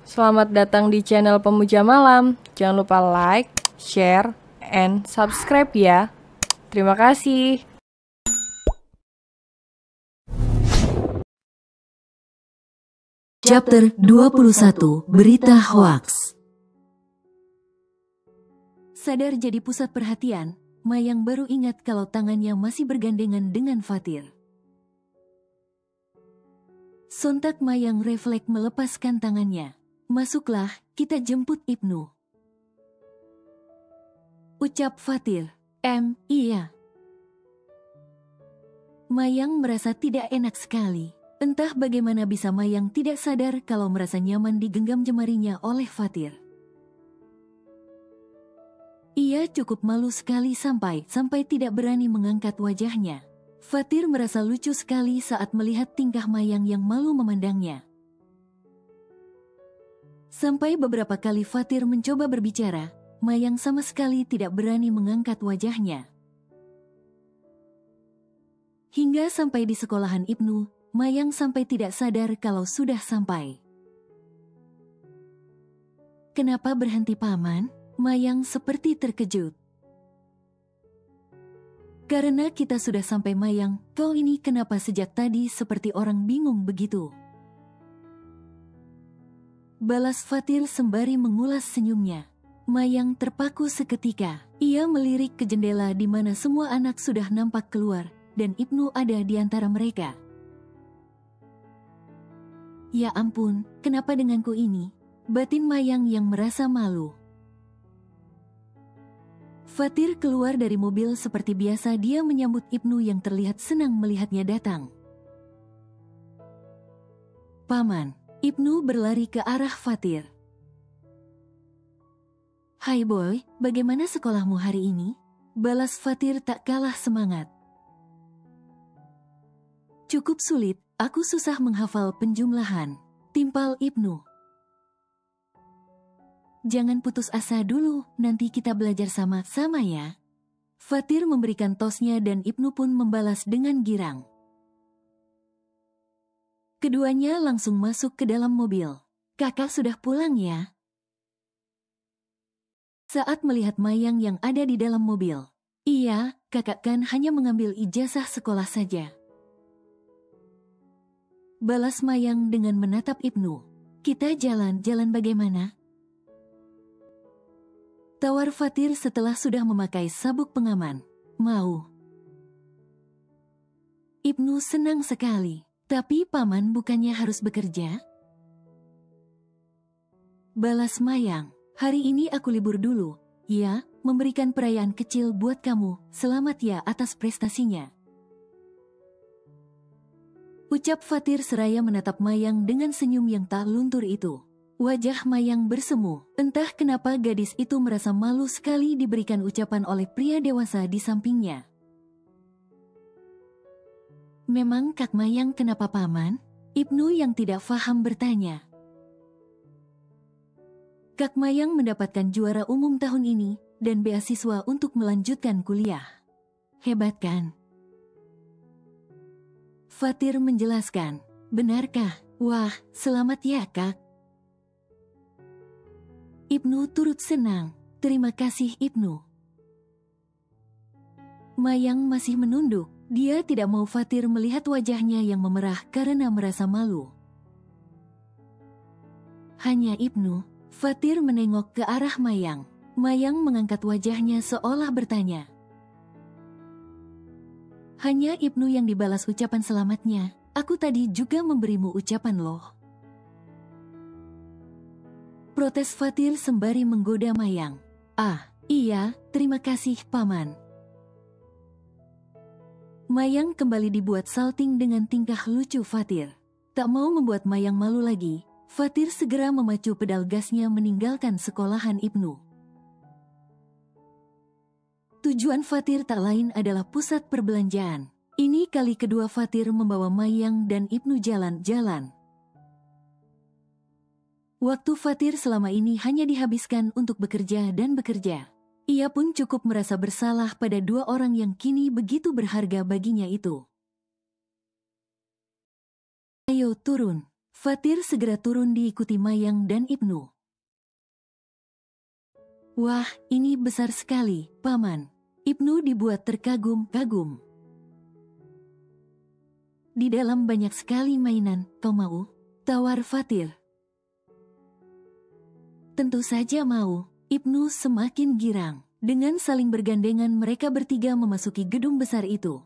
Selamat datang di channel Pemuja Malam. Jangan lupa like, share, and subscribe ya. Terima kasih. Chapter 21, Berita Hoaks. Sadar jadi pusat perhatian, Mayang baru ingat kalau tangannya masih bergandengan dengan Fatir. Sontak Mayang refleks melepaskan tangannya. "Masuklah, kita jemput Ibnu," ucap Fatir. Iya." Mayang merasa tidak enak sekali. Entah bagaimana bisa Mayang tidak sadar kalau merasa nyaman digenggam jemarinya oleh Fatir. Ia cukup malu sekali sampai tidak berani mengangkat wajahnya. Fatir merasa lucu sekali saat melihat tingkah Mayang yang malu memandangnya. Sampai beberapa kali Fatir mencoba berbicara, Mayang sama sekali tidak berani mengangkat wajahnya. Hingga sampai di sekolahan Ibnu, Mayang sampai tidak sadar kalau sudah sampai. "Kenapa berhenti, Paman?" Mayang seperti terkejut. "Karena kita sudah sampai, Mayang. Kau ini kenapa sejak tadi seperti orang bingung begitu?" balas Fatir sembari mengulas senyumnya. Mayang terpaku seketika. Ia melirik ke jendela di mana semua anak sudah nampak keluar, dan Ibnu ada di antara mereka. "Ya ampun, kenapa denganku ini?" batin Mayang yang merasa malu. Fatir keluar dari mobil seperti biasa. Dia menyambut Ibnu yang terlihat senang melihatnya datang. "Paman." Ibnu berlari ke arah Fatir. "Hai boy, bagaimana sekolahmu hari ini?" balas Fatir tak kalah semangat. "Cukup sulit, aku susah menghafal penjumlahan," timpal Ibnu. "Jangan putus asa dulu, nanti kita belajar sama-sama ya." Fatir memberikan tosnya dan Ibnu pun membalas dengan girang. Keduanya langsung masuk ke dalam mobil. "Kakak sudah pulang ya?" saat melihat Mayang yang ada di dalam mobil. "Iya, kakak kan hanya mengambil ijazah sekolah saja," balas Mayang dengan menatap Ibnu. "Kita jalan-jalan bagaimana?" tawar Fatir setelah sudah memakai sabuk pengaman. "Mau." Ibnu senang sekali. "Tapi Paman bukannya harus bekerja?" balas Mayang. "Hari ini aku libur dulu. Ya, memberikan perayaan kecil buat kamu. Selamat ya atas prestasinya," ucap Fatir seraya menatap Mayang dengan senyum yang tak luntur itu. Wajah Mayang bersemu. Entah kenapa gadis itu merasa malu sekali diberikan ucapan oleh pria dewasa di sampingnya. "Memang Kak Mayang kenapa, Paman?" Ibnu yang tidak faham bertanya. "Kak Mayang mendapatkan juara umum tahun ini dan beasiswa untuk melanjutkan kuliah. Hebat kan?" Fatir menjelaskan. "Benarkah? Wah, selamat ya Kak." Ibnu turut senang. "Terima kasih Ibnu." Mayang masih menunduk. Dia tidak mau Fatir melihat wajahnya yang memerah karena merasa malu. "Hanya Ibnu." Fatir menengok ke arah Mayang. Mayang mengangkat wajahnya seolah bertanya. "Hanya Ibnu yang dibalas ucapan selamatnya. Aku tadi juga memberimu ucapan loh." protes Fatir sembari menggoda Mayang. "Ah, iya, terima kasih Paman." Mayang kembali dibuat salting dengan tingkah lucu Fatir. Tak mau membuat Mayang malu lagi, Fatir segera memacu pedal gasnya meninggalkan sekolahan Ibnu. Tujuan Fatir tak lain adalah pusat perbelanjaan. Ini kali kedua Fatir membawa Mayang dan Ibnu jalan-jalan. Waktu Fatir selama ini hanya dihabiskan untuk bekerja dan bekerja. Ia pun cukup merasa bersalah pada dua orang yang kini begitu berharga baginya itu. "Ayo turun." Fatir segera turun diikuti Mayang dan Ibnu. Wah, ini besar sekali, Paman. Ibnu dibuat terkagum-kagum. Di dalam banyak sekali mainan, kau mau? Tawar Fatir. Tentu saja mau. Ibnu semakin girang. Dengan saling bergandengan mereka bertiga memasuki gedung besar itu.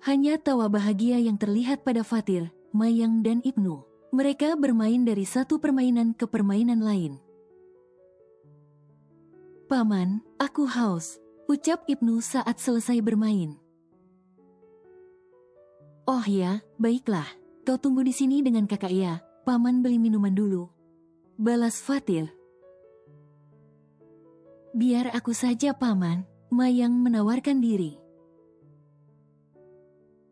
Hanya tawa bahagia yang terlihat pada Fatir, Mayang dan Ibnu. Mereka bermain dari satu permainan ke permainan lain. Paman, aku haus, ucap Ibnu saat selesai bermain. Oh ya, baiklah. Kau tunggu di sini dengan kakak ya. Paman beli minuman dulu. Balas Fatir. Biar aku saja, Paman. Mayang menawarkan diri.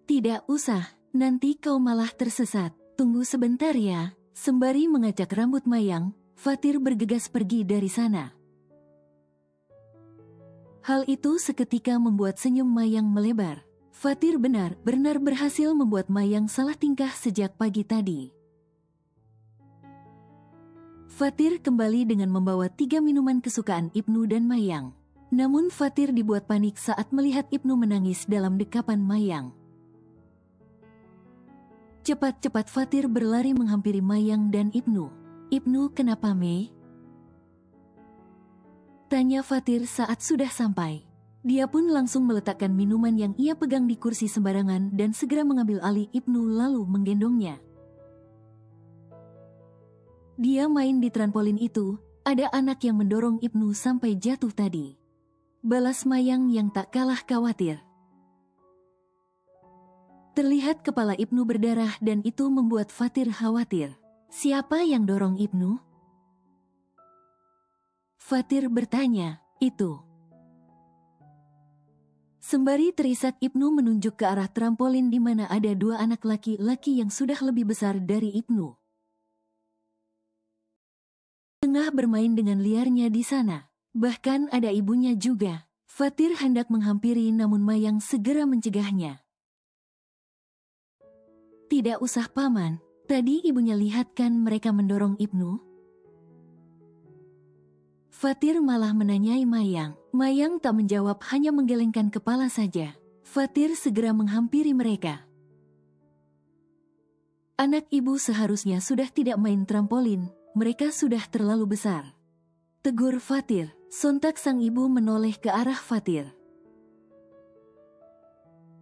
Tidak usah, nanti kau malah tersesat. Tunggu sebentar ya. Sembari mengacak rambut Mayang, Fatir bergegas pergi dari sana. Hal itu seketika membuat senyum Mayang melebar. Fatir benar-benar berhasil membuat Mayang salah tingkah sejak pagi tadi. Fatir kembali dengan membawa 3 minuman kesukaan Ibnu dan Mayang. Namun Fatir dibuat panik saat melihat Ibnu menangis dalam dekapan Mayang. Cepat-cepat Fatir berlari menghampiri Mayang dan Ibnu. Ibnu, kenapa, Me? Tanya Fatir saat sudah sampai. Dia pun langsung meletakkan minuman yang ia pegang di kursi sembarangan dan segera mengambil alih Ibnu lalu menggendongnya. Dia main di trampolin itu, ada anak yang mendorong Ibnu sampai jatuh tadi. Balas Mayang yang tak kalah khawatir. Terlihat kepala Ibnu berdarah dan itu membuat Fatir khawatir. Siapa yang dorong Ibnu? Fatir bertanya, itu. Sembari terisak Ibnu menunjuk ke arah trampolin di mana ada 2 anak laki-laki yang sudah lebih besar dari Ibnu. Tengah bermain dengan liarnya di sana. Bahkan ada ibunya juga. Fatir hendak menghampiri namun Mayang segera mencegahnya. Tidak usah, Paman. Tadi ibunya lihat kan mereka mendorong Ibnu? Fatir malah menanyai Mayang. Mayang tak menjawab, hanya menggelengkan kepala saja. Fatir segera menghampiri mereka. Anak ibu seharusnya sudah tidak main trampolin, mereka sudah terlalu besar. Tegur Fatir. Sontak sang ibu menoleh ke arah Fatir.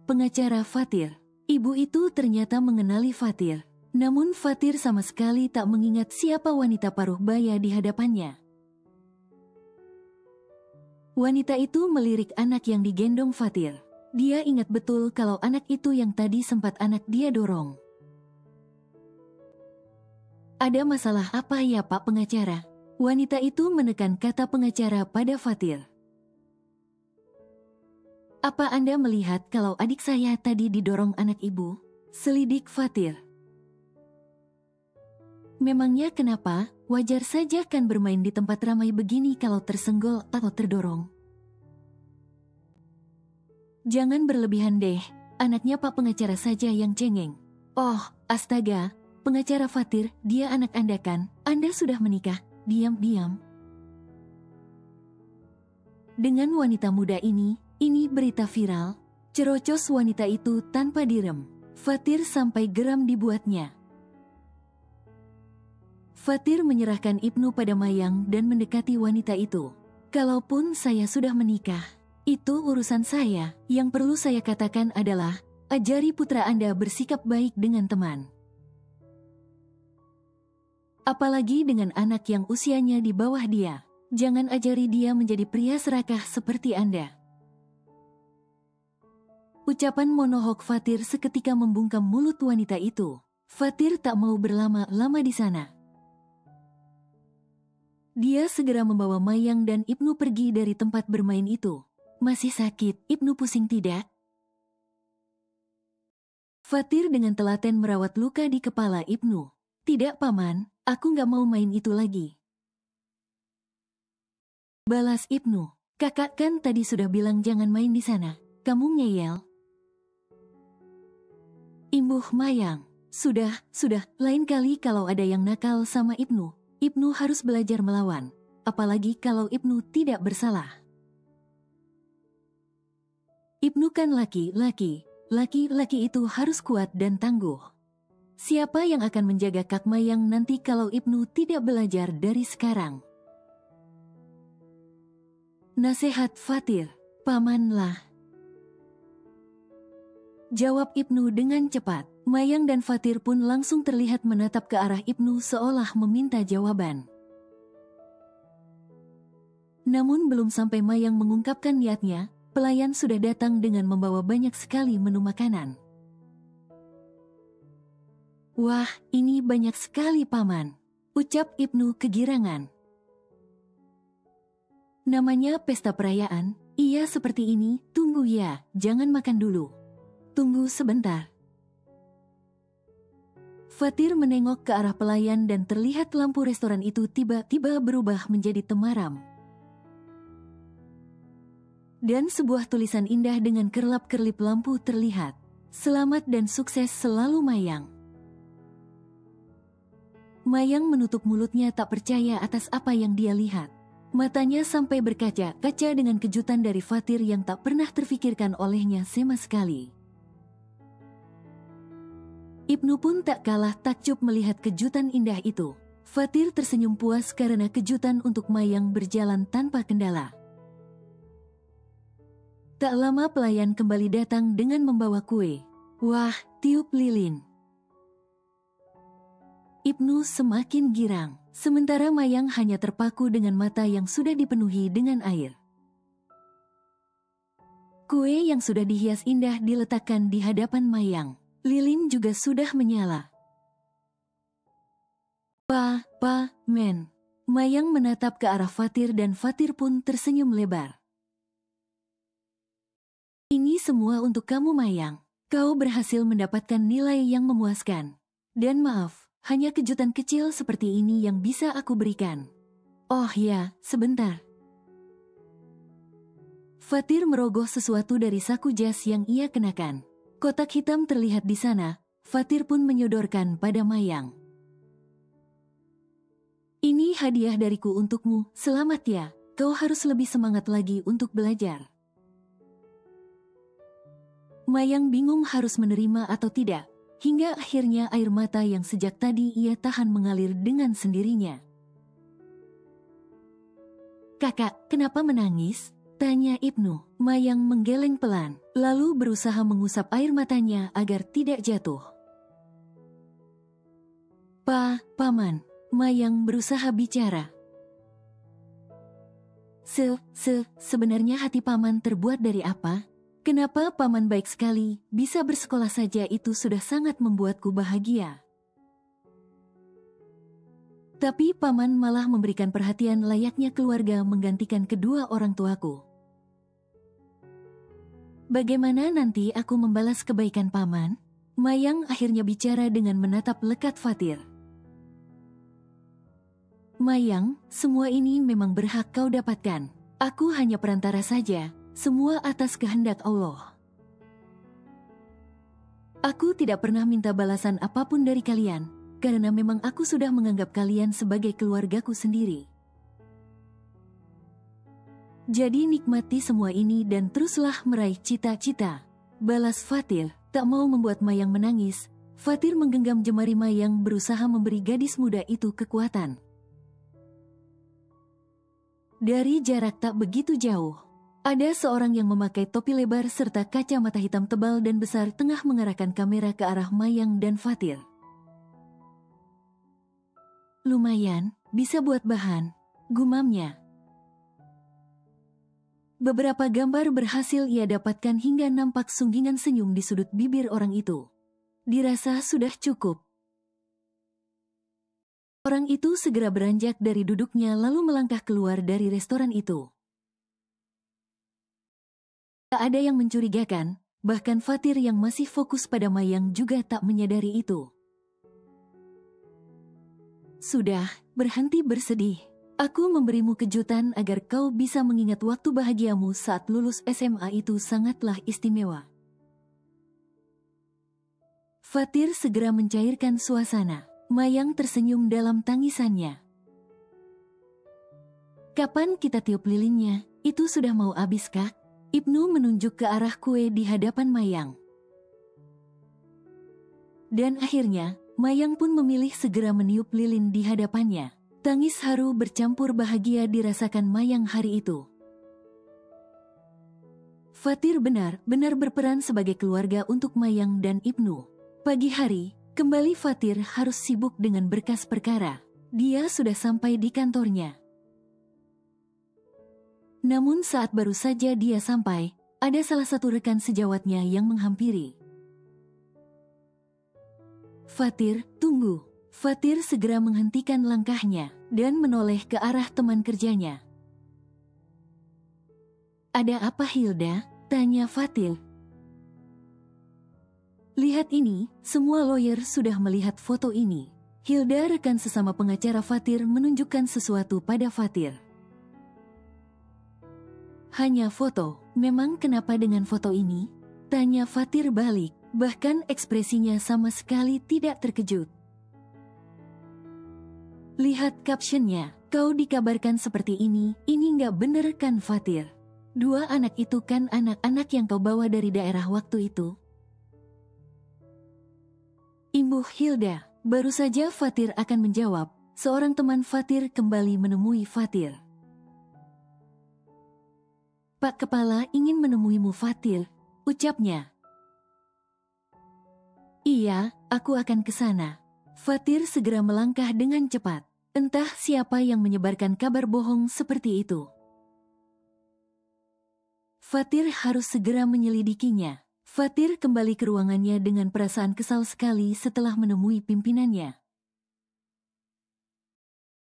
Pengacara Fatir. Ibu itu ternyata mengenali Fatir. Namun Fatir sama sekali tak mengingat siapa wanita paruh baya di hadapannya. Wanita itu melirik anak yang digendong Fatir. Dia ingat betul kalau anak itu yang tadi sempat anak dia dorong. Ada masalah apa ya, Pak Pengacara? Wanita itu menekan kata pengacara pada Fatir. Apa Anda melihat kalau adik saya tadi didorong anak ibu? Selidik Fatir. Memangnya kenapa? Wajar saja kan bermain di tempat ramai begini kalau tersenggol atau terdorong. Jangan berlebihan deh, anaknya Pak Pengacara saja yang cengeng. Oh, astaga, Pengacara Fatir, dia anak Anda kan? Anda sudah menikah, diam-diam. Dengan wanita muda ini berita viral. Cerocos wanita itu tanpa direm. Fatir sampai geram dibuatnya. Fatir menyerahkan Ibnu pada Mayang dan mendekati wanita itu. Kalaupun saya sudah menikah, itu urusan saya. Yang perlu saya katakan adalah, ajari putra Anda bersikap baik dengan teman. Apalagi dengan anak yang usianya di bawah dia. Jangan ajari dia menjadi pria serakah seperti Anda. Ucapan monohok Fatir seketika membungkam mulut wanita itu. Fatir tak mau berlama-lama di sana. Dia segera membawa Mayang dan Ibnu pergi dari tempat bermain itu. Masih sakit, Ibnu pusing tidak? Fatir dengan telaten merawat luka di kepala Ibnu. Tidak, Paman, aku gak mau main itu lagi. Balas Ibnu. Kakak kan tadi sudah bilang jangan main di sana. Kamu ngeyel. Imbuh Mayang. Sudah, lain kali kalau ada yang nakal sama Ibnu, Ibnu harus belajar melawan. Apalagi kalau Ibnu tidak bersalah. Ibnu kan laki-laki itu harus kuat dan tangguh. Siapa yang akan menjaga Kak Mayang nanti kalau Ibnu tidak belajar dari sekarang? Nasihat Fatir, pamanlah. Jawab Ibnu dengan cepat. Mayang dan Fatir pun langsung terlihat menatap ke arah Ibnu seolah meminta jawaban. Namun belum sampai Mayang mengungkapkan niatnya, pelayan sudah datang dengan membawa banyak sekali menu makanan. Wah, ini banyak sekali paman, ucap Ibnu kegirangan. Namanya pesta perayaan, iya seperti ini, tunggu ya, jangan makan dulu. Tunggu sebentar. Fatir menengok ke arah pelayan dan terlihat lampu restoran itu tiba-tiba berubah menjadi temaram. Dan sebuah tulisan indah dengan kerlap-kerlip lampu terlihat. Selamat dan sukses selalu Mayang. Mayang menutup mulutnya tak percaya atas apa yang dia lihat. Matanya sampai berkaca-kaca dengan kejutan dari Fatir yang tak pernah terfikirkan olehnya sama sekali. Ibnu pun tak kalah takjub melihat kejutan indah itu. Fatir tersenyum puas karena kejutan untuk Mayang berjalan tanpa kendala. Tak lama pelayan kembali datang dengan membawa kue. Wah, tiup lilin. Ibnu semakin girang, sementara Mayang hanya terpaku dengan mata yang sudah dipenuhi dengan air. Kue yang sudah dihias indah diletakkan di hadapan Mayang. Lilin juga sudah menyala. Men. Mayang menatap ke arah Fatir dan Fatir pun tersenyum lebar. Ini semua untuk kamu Mayang. Kau berhasil mendapatkan nilai yang memuaskan. Dan maaf, hanya kejutan kecil seperti ini yang bisa aku berikan. Oh ya, sebentar. Fatir merogoh sesuatu dari saku jas yang ia kenakan. Kotak hitam terlihat di sana, Fatir pun menyodorkan pada Mayang. Ini hadiah dariku untukmu, selamat ya, kau harus lebih semangat lagi untuk belajar. Mayang bingung harus menerima atau tidak, hingga akhirnya air mata yang sejak tadi ia tahan mengalir dengan sendirinya. Kakak, kenapa menangis? Tanya Ibnu. Mayang menggeleng pelan, lalu berusaha mengusap air matanya agar tidak jatuh. Paman, Mayang berusaha bicara. Sebenarnya hati paman terbuat dari apa? Kenapa paman baik sekali, bisa bersekolah saja itu sudah sangat membuatku bahagia. Tapi paman malah memberikan perhatian layaknya keluarga menggantikan kedua orang tuaku. Bagaimana nanti aku membalas kebaikan paman? Mayang akhirnya bicara dengan menatap lekat Fatir. Mayang, semua ini memang berhak kau dapatkan. Aku hanya perantara saja, semua atas kehendak Allah. Aku tidak pernah minta balasan apapun dari kalian, karena memang aku sudah menganggap kalian sebagai keluargaku sendiri. Jadi nikmati semua ini dan teruslah meraih cita-cita. Balas Fatir, tak mau membuat Mayang menangis. Fatir menggenggam jemari Mayang berusaha memberi gadis muda itu kekuatan. Dari jarak tak begitu jauh, ada seorang yang memakai topi lebar serta kacamata hitam tebal dan besar tengah mengarahkan kamera ke arah Mayang dan Fatir. Lumayan, bisa buat bahan, gumamnya. Beberapa gambar berhasil ia dapatkan hingga nampak sunggingan senyum di sudut bibir orang itu. Dirasa sudah cukup. Orang itu segera beranjak dari duduknya lalu melangkah keluar dari restoran itu. Tak ada yang mencurigakan, bahkan Fatir yang masih fokus pada Mayang juga tak menyadari itu. Sudah, berhenti bersedih. Aku memberimu kejutan agar kau bisa mengingat waktu bahagiamu saat lulus SMA itu sangatlah istimewa. Fatir segera mencairkan suasana. Mayang tersenyum dalam tangisannya. Kapan kita tiup lilinnya? Itu sudah mau habis, Kak? Ibnu menunjuk ke arah kue di hadapan Mayang. Dan akhirnya, Mayang pun memilih segera meniup lilin di hadapannya. Tangis haru bercampur bahagia dirasakan Mayang hari itu. Fatir benar-benar berperan sebagai keluarga untuk Mayang dan Ibnu. Pagi hari, kembali Fatir harus sibuk dengan berkas perkara. Dia sudah sampai di kantornya. Namun saat baru saja dia sampai, ada salah satu rekan sejawatnya yang menghampiri. Fatir, tunggu. Fatir segera menghentikan langkahnya dan menoleh ke arah teman kerjanya. Ada apa, Hilda? Tanya Fatir. Lihat ini, semua lawyer sudah melihat foto ini. Hilda, rekan sesama pengacara Fatir, menunjukkan sesuatu pada Fatir. Hanya foto, memang kenapa dengan foto ini? Tanya Fatir balik, bahkan ekspresinya sama sekali tidak terkejut. Lihat captionnya, kau dikabarkan seperti ini nggak bener kan Fatir? 2 anak itu kan anak-anak yang kau bawa dari daerah waktu itu. Imbuh Hilda, baru saja Fatir akan menjawab, seorang teman Fatir kembali menemui Fatir. Pak Kepala ingin menemuimu Fatir, ucapnya. Iya, aku akan ke sana. Fatir segera melangkah dengan cepat. Entah siapa yang menyebarkan kabar bohong seperti itu. Fatir harus segera menyelidikinya. Fatir kembali ke ruangannya dengan perasaan kesal sekali setelah menemui pimpinannya.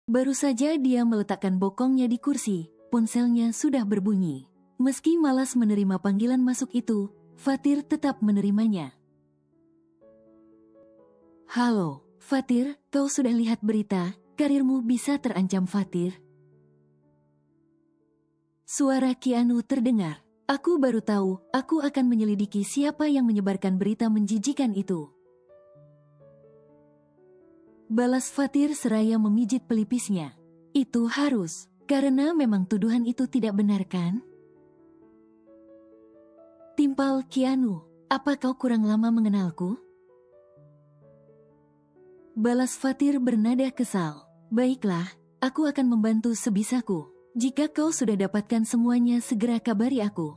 Baru saja dia meletakkan bokongnya di kursi, ponselnya sudah berbunyi. Meski malas menerima panggilan masuk itu, Fatir tetap menerimanya. Halo, Fatir, kau sudah lihat berita, karirmu bisa terancam Fatir. Suara Keanu terdengar. Aku baru tahu, aku akan menyelidiki siapa yang menyebarkan berita menjijikan itu. Balas Fatir seraya memijit pelipisnya. Itu harus, karena memang tuduhan itu tidak benar kan? Timpal Keanu, apa kau kurang lama mengenalku? Balas Fatir bernada kesal. Baiklah, aku akan membantu sebisaku. Jika kau sudah dapatkan semuanya, segera kabari aku.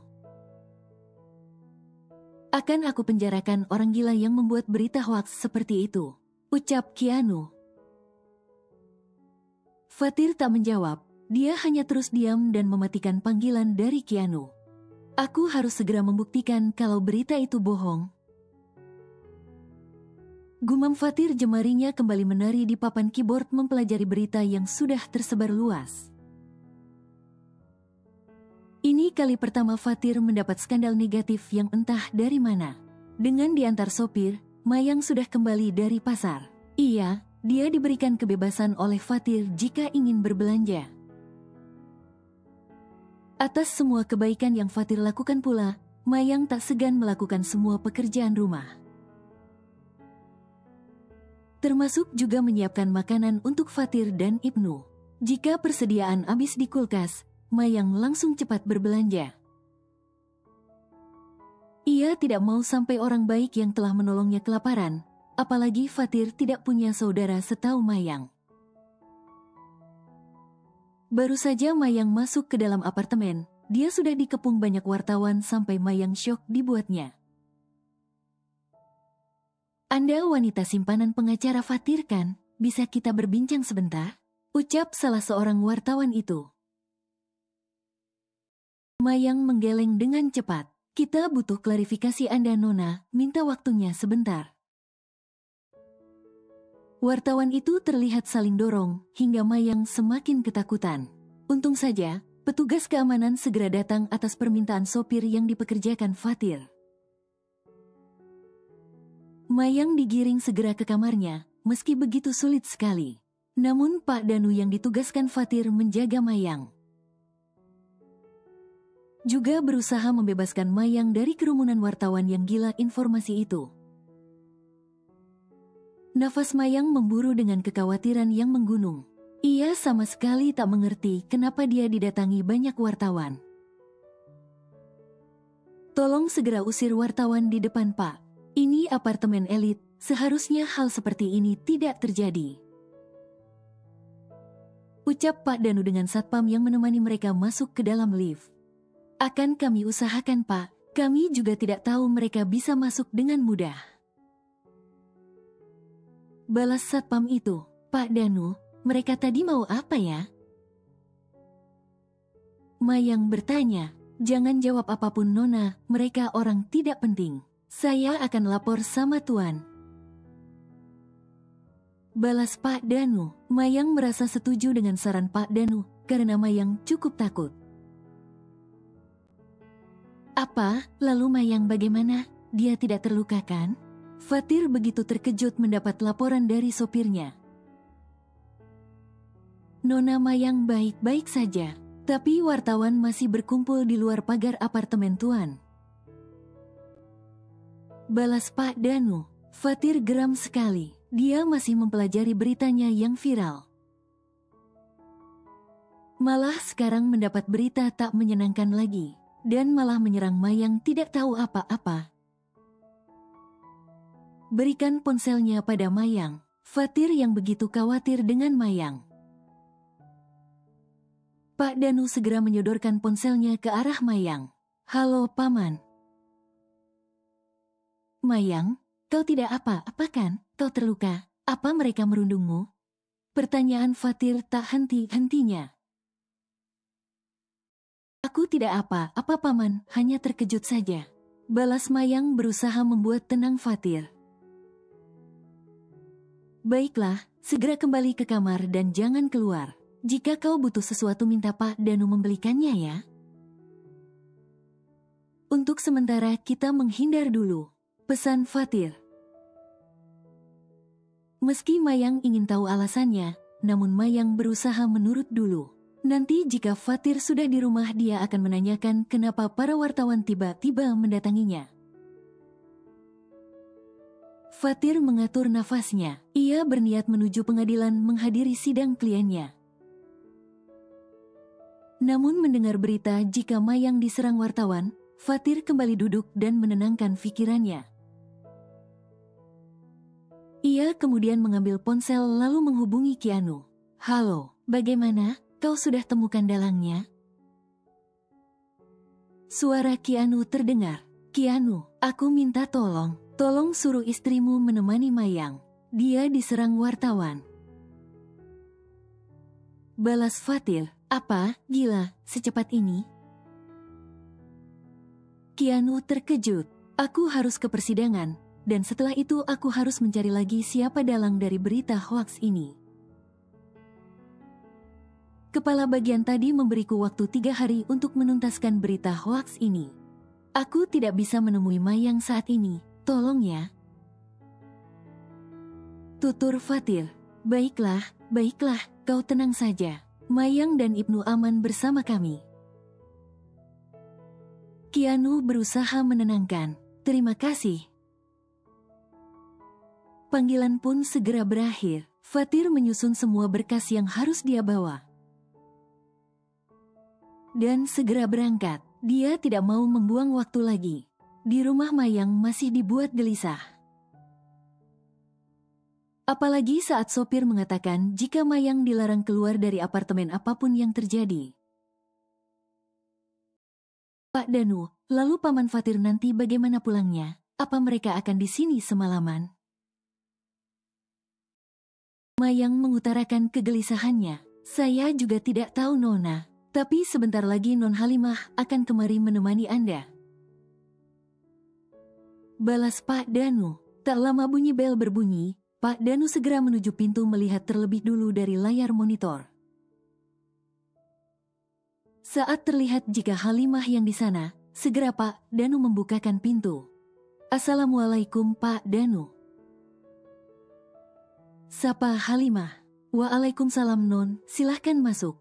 Akan aku penjarakan orang gila yang membuat berita hoaks seperti itu, ucap Keanu. Fatir tak menjawab, dia hanya terus diam dan mematikan panggilan dari Keanu. Aku harus segera membuktikan kalau berita itu bohong. Gumam Fatir, jemarinya kembali menari di papan keyboard mempelajari berita yang sudah tersebar luas. Ini kali pertama Fatir mendapat skandal negatif yang entah dari mana. Dengan diantar sopir, Mayang sudah kembali dari pasar. Iya, dia diberikan kebebasan oleh Fatir jika ingin berbelanja. Atas semua kebaikan yang Fatir lakukan pula, Mayang tak segan melakukan semua pekerjaan rumah. Termasuk juga menyiapkan makanan untuk Fatir dan Ibnu. Jika persediaan habis di kulkas, Mayang langsung cepat berbelanja. Ia tidak mau sampai orang baik yang telah menolongnya kelaparan, apalagi Fatir tidak punya saudara setahu Mayang. Baru saja Mayang masuk ke dalam apartemen, dia sudah dikepung banyak wartawan sampai Mayang syok dibuatnya. Anda wanita simpanan pengacara Fatir kan? Bisa kita berbincang sebentar? Ucap salah seorang wartawan itu. Mayang menggeleng dengan cepat. Kita butuh klarifikasi Anda Nona, minta waktunya sebentar. Wartawan itu terlihat saling dorong, hingga Mayang semakin ketakutan. Untung saja, petugas keamanan segera datang atas permintaan sopir yang dipekerjakan Fatir. Mayang digiring segera ke kamarnya, meski begitu sulit sekali. Namun Pak Danu yang ditugaskan Fatir menjaga Mayang. Juga berusaha membebaskan Mayang dari kerumunan wartawan yang gila informasi itu. Nafas Mayang memburu dengan kekhawatiran yang menggunung. Ia sama sekali tak mengerti kenapa dia didatangi banyak wartawan. Tolong segera usir wartawan di depan, Pak. Ini apartemen elit, seharusnya hal seperti ini tidak terjadi. Ucap Pak Danu dengan satpam yang menemani mereka masuk ke dalam lift. Akan kami usahakan, Pak. Kami juga tidak tahu mereka bisa masuk dengan mudah. Balas satpam itu. Pak Danu, mereka tadi mau apa ya? Mayang bertanya. Jangan jawab apapun Nona, mereka orang tidak penting. Saya akan lapor sama Tuan. Balas Pak Danu. Mayang merasa setuju dengan saran Pak Danu, karena Mayang cukup takut. Apa? Lalu Mayang bagaimana? Dia tidak terluka kan? Fatir begitu terkejut mendapat laporan dari sopirnya. Nona Mayang baik-baik saja, tapi wartawan masih berkumpul di luar pagar apartemen Tuan. Balas Pak Danu. Fatir geram sekali. Dia masih mempelajari beritanya yang viral. Malah sekarang mendapat berita tak menyenangkan lagi, dan malah menyerang Mayang tidak tahu apa-apa. Berikan ponselnya pada Mayang. Fatir yang begitu khawatir dengan Mayang. Pak Danu segera menyodorkan ponselnya ke arah Mayang. Halo Paman. Mayang, kau tidak apa-apa kan? Kau terluka? Apa mereka merundungmu? Pertanyaan Fatir tak henti-hentinya. Aku tidak apa-apa Paman, hanya terkejut saja. Balas Mayang berusaha membuat tenang Fatir. Baiklah, segera kembali ke kamar dan jangan keluar. Jika kau butuh sesuatu minta Pak Danu membelikannya ya. Untuk sementara kita menghindar dulu, pesan Fatir. Meski Mayang ingin tahu alasannya, namun Mayang berusaha menurut dulu. Nanti jika Fatir sudah di rumah dia akan menanyakan kenapa para wartawan tiba-tiba mendatanginya. Fatir mengatur nafasnya. Ia berniat menuju pengadilan menghadiri sidang kliennya. Namun mendengar berita jika Mayang diserang wartawan, Fatir kembali duduk dan menenangkan pikirannya. Ia kemudian mengambil ponsel lalu menghubungi Keanu. Halo, bagaimana? Kau sudah temukan dalangnya? Suara Keanu terdengar. Keanu, aku minta tolong. Tolong suruh istrimu menemani Mayang. Dia diserang wartawan. Balas Fatir. Apa? Gila, secepat ini? Keanu terkejut. Aku harus ke persidangan, dan setelah itu aku harus mencari lagi siapa dalang dari berita hoaks ini. Kepala bagian tadi memberiku waktu 3 hari untuk menuntaskan berita hoaks ini. Aku tidak bisa menemui Mayang saat ini, tolong ya. Tutur Fatir. Baiklah, kau tenang saja. Mayang dan Ibnu aman bersama kami. Keanu berusaha menenangkan. Terima kasih. Panggilan pun segera berakhir. Fatir menyusun semua berkas yang harus dia bawa. Dan segera berangkat. Dia tidak mau membuang waktu lagi. Di rumah Mayang masih dibuat gelisah. Apalagi saat sopir mengatakan jika Mayang dilarang keluar dari apartemen apapun yang terjadi. Pak Danu, lalu Paman Fatir nanti bagaimana pulangnya? Apa mereka akan di sini semalaman? Mayang mengutarakan kegelisahannya. Saya juga tidak tahu Nona, tapi sebentar lagi Non Halimah akan kemari menemani Anda. Balas Pak Danu. Tak lama bunyi bel berbunyi, Pak Danu segera menuju pintu melihat terlebih dulu dari layar monitor. Saat terlihat jika Halimah yang di sana, segera Pak Danu membukakan pintu. Assalamualaikum Pak Danu. Sapa Halimah. Waalaikumsalam Non, silahkan masuk.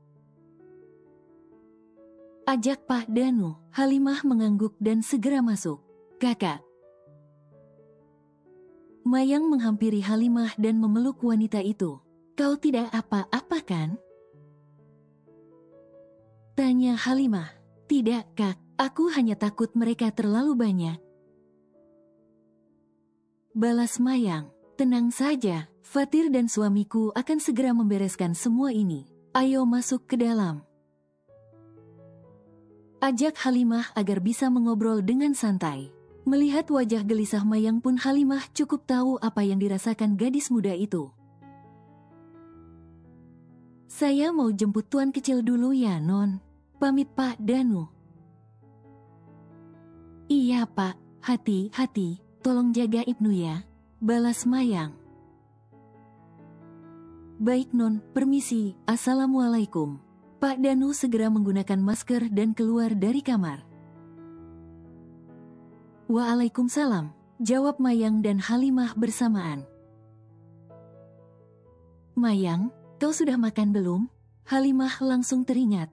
Ajak Pak Danu. Halimah mengangguk dan segera masuk. Kakak. Mayang menghampiri Halimah dan memeluk wanita itu. Kau tidak apa-apa kan? Tanya Halimah. Tidak, Kak. Aku hanya takut mereka terlalu banyak. Balas Mayang. Tenang saja, Fatir dan suamiku akan segera membereskan semua ini. Ayo masuk ke dalam. Ajak Halimah agar bisa mengobrol dengan santai. Melihat wajah gelisah Mayang pun Halimah cukup tahu apa yang dirasakan gadis muda itu. Saya mau jemput tuan kecil dulu ya, Non. Pamit Pak Danu. Iya Pak, hati-hati, tolong jaga Ibnu ya. Balas Mayang. Baik Non, permisi, Assalamualaikum. Pak Danu segera menggunakan masker dan keluar dari kamar. Waalaikumsalam, jawab Mayang dan Halimah bersamaan. Mayang, kau sudah makan belum? Halimah langsung teringat.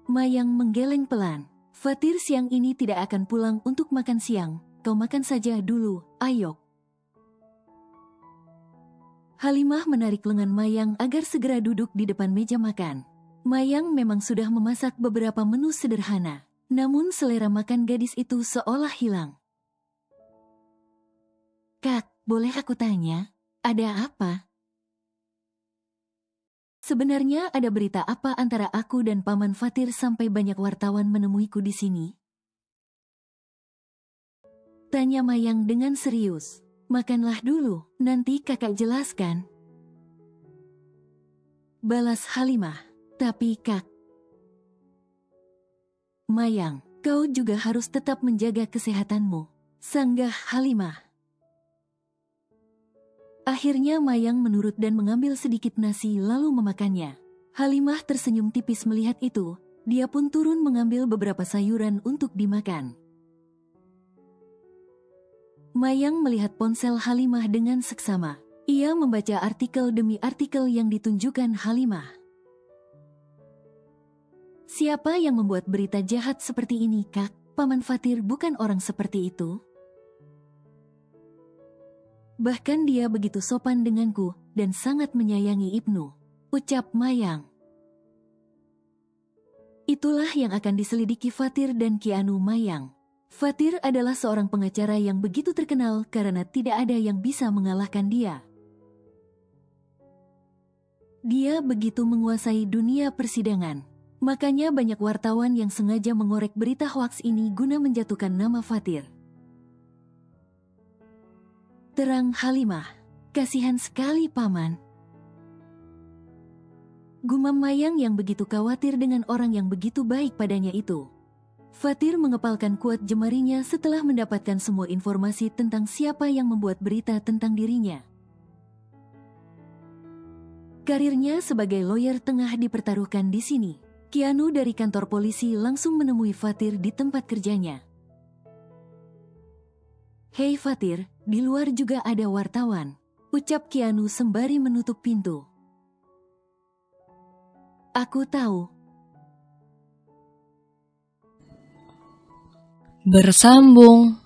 Mayang menggeleng pelan. Fatir siang ini tidak akan pulang untuk makan siang. Kau makan saja dulu, ayo. Halimah menarik lengan Mayang agar segera duduk di depan meja makan. Mayang memang sudah memasak beberapa menu sederhana. Namun selera makan gadis itu seolah hilang. Kak, boleh aku tanya? Ada apa? Sebenarnya ada berita apa antara aku dan Paman Fatir sampai banyak wartawan menemuiku di sini? Tanya Mayang dengan serius. Makanlah dulu, nanti kakak jelaskan. Balas Halimah. Tapi Kak, Mayang, kau juga harus tetap menjaga kesehatanmu. Sanggah Halimah. Akhirnya Mayang menurut dan mengambil sedikit nasi lalu memakannya. Halimah tersenyum tipis melihat itu. Dia pun turun mengambil beberapa sayuran untuk dimakan. Mayang melihat ponsel Halimah dengan seksama. Ia membaca artikel demi artikel yang ditunjukkan Halimah. Siapa yang membuat berita jahat seperti ini, Kak? Paman Fatir bukan orang seperti itu. Bahkan dia begitu sopan denganku dan sangat menyayangi Ibnu. Ucap Mayang. Itulah yang akan diselidiki Fatir dan Ki Anu Mayang. Fatir adalah seorang pengacara yang begitu terkenal karena tidak ada yang bisa mengalahkan dia. Dia begitu menguasai dunia persidangan. Makanya banyak wartawan yang sengaja mengorek berita hoaks ini guna menjatuhkan nama Fatir. Terang Halimah. Kasihan sekali Paman. Gumam Mayang yang begitu khawatir dengan orang yang begitu baik padanya itu. Fatir mengepalkan kuat jemarinya setelah mendapatkan semua informasi tentang siapa yang membuat berita tentang dirinya. Karirnya sebagai lawyer tengah dipertaruhkan di sini. Ki Anu dari kantor polisi langsung menemui Fatir di tempat kerjanya. Hei Fatir, di luar juga ada wartawan. Ucap Ki Anu sembari menutup pintu. Aku tahu. Bersambung.